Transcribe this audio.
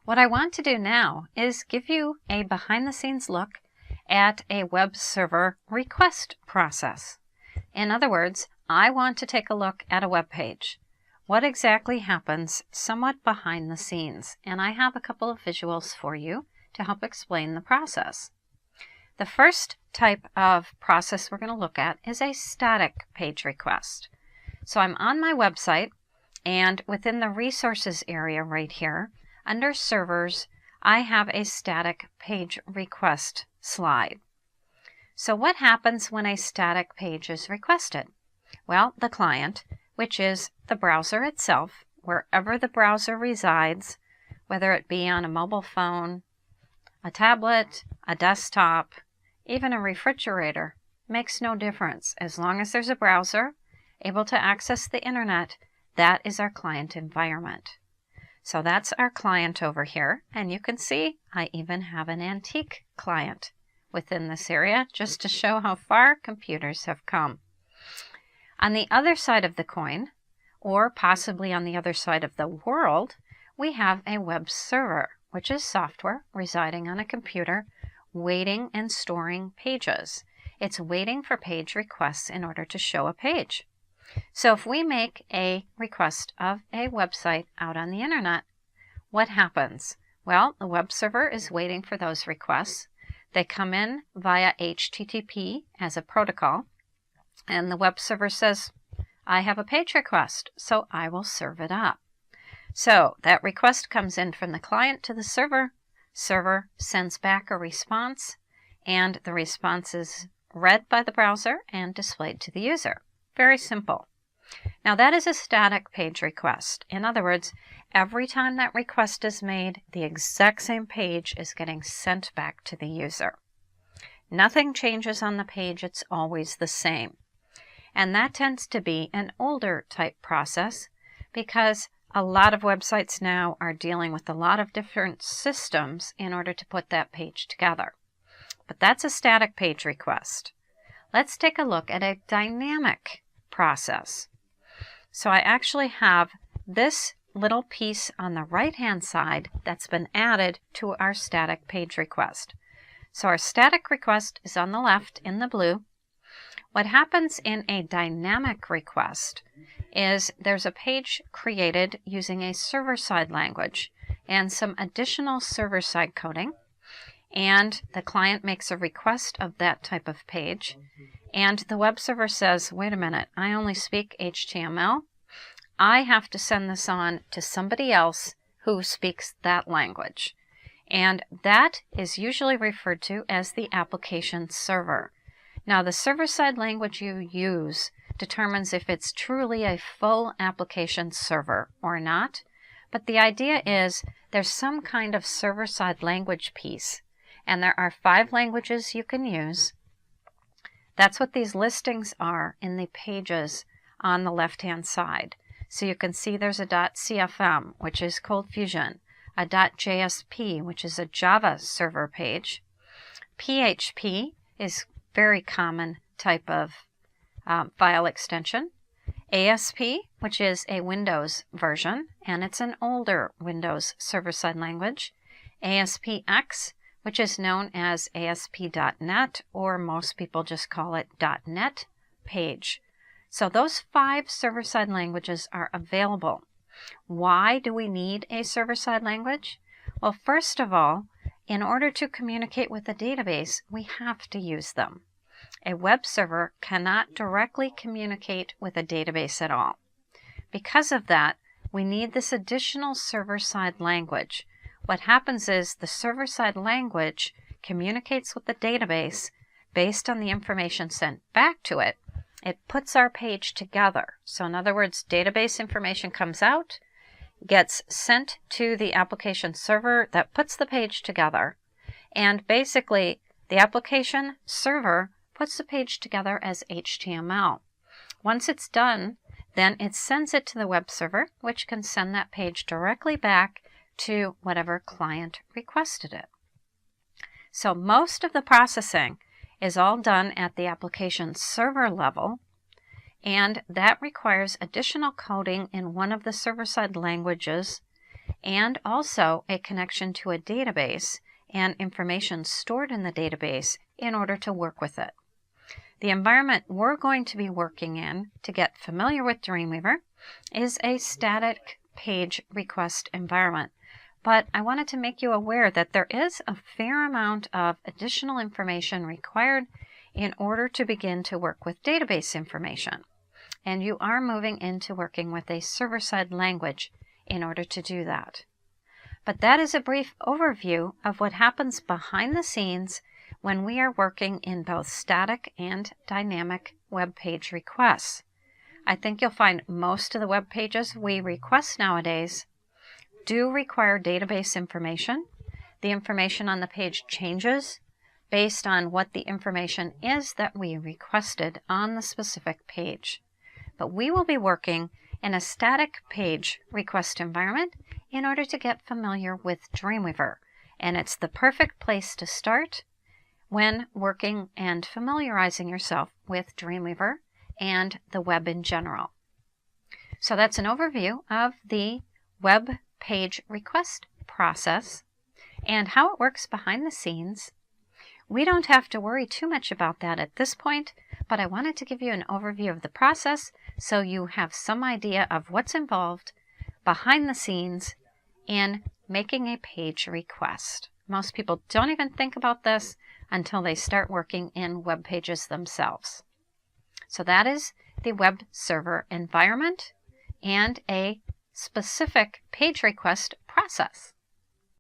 What I want to do now is give you a behind-the-scenes look at a web server request process. In other words, I want to take a look at a web page. What exactly happens somewhat behind the scenes? And I have a couple of visuals for you to help explain the process. The first type of process we're going to look at is a static page request. So I'm on my website, and within the resources area right here, under servers, I have a static page request slide. So what happens when a static page is requested? Well, the client, which is the browser itself, wherever the browser resides, whether it be on a mobile phone, a tablet, a desktop, even a refrigerator, makes no difference. As long as there's a browser able to access the internet, that is our client environment. So that's our client over here, and you can see I even have an antique client within this area just to show how far computers have come. On the other side of the coin, or possibly on the other side of the world, we have a web server, which is software residing on a computer, waiting and storing pages. It's waiting for page requests in order to show a page. So if we make a request of a website out on the internet, what happens? Well, the web server is waiting for those requests. They come in via HTTP as a protocol, and the web server says, I have a page request, so I will serve it up. So that request comes in from the client to the server. Server sends back a response, and the response is read by the browser and displayed to the user. Very simple. Now that is a static page request. In other words, every time that request is made, the exact same page is getting sent back to the user. Nothing changes on the page, it's always the same. And that tends to be an older type process because a lot of websites now are dealing with a lot of different systems in order to put that page together. But that's a static page request. Let's take a look at a dynamic process. So I actually have this little piece on the right-hand side that's been added to our static page request. So our static request is on the left in the blue. What happens in a dynamic request is there's a page created using a server-side language and some additional server-side coding, and the client makes a request of that type of page, and the web server says, wait a minute, I only speak HTML. I have to send this on to somebody else who speaks that language. And that is usually referred to as the application server. Now, the server-side language you use determines if it's truly a full application server or not. But the idea is there's some kind of server-side language piece, and there are 5 languages you can use. That's what these listings are in the pages on the left-hand side. So you can see there's a .cfm, which is Cold Fusion, a .jsp, which is a Java server page. PHP is very common type of file extension. ASP, which is a Windows version, and it's an older Windows server-side language. ASPX, which is known as ASP.NET, or most people just call it .NET page. So those 5 server-side languages are available. Why do we need a server-side language? Well, first of all, in order to communicate with the database, we have to use them. A web server cannot directly communicate with a database at all. Because of that, we need this additional server-side language. What happens is the server-side language communicates with the database based on the information sent back to it. It puts our page together. So in other words, database information comes out, gets sent to the application server that puts the page together. And basically, the application server puts the page together as HTML. Once it's done, then it sends it to the web server, which can send that page directly back to whatever client requested it. So most of the processing is all done at the application server level, and that requires additional coding in one of the server-side languages and also a connection to a database and information stored in the database in order to work with it. The environment we're going to be working in to get familiar with Dreamweaver is a static page request environment. But I wanted to make you aware that there is a fair amount of additional information required in order to begin to work with database information. And you are moving into working with a server-side language in order to do that. But that is a brief overview of what happens behind the scenes when we are working in both static and dynamic web page requests. I think you'll find most of the web pages we request nowadays do require database information. The information on the page changes based on what the information is that we requested on the specific page. But we will be working in a static page request environment in order to get familiar with Dreamweaver. And it's the perfect place to start when working and familiarizing yourself with Dreamweaver and the web in general. So that's an overview of the web page request process and how it works behind the scenes. We don't have to worry too much about that at this point, but I wanted to give you an overview of the process so you have some idea of what's involved behind the scenes in making a page request. Most people don't even think about this until they start working in web pages themselves. So that is the web server environment and a specific page request process.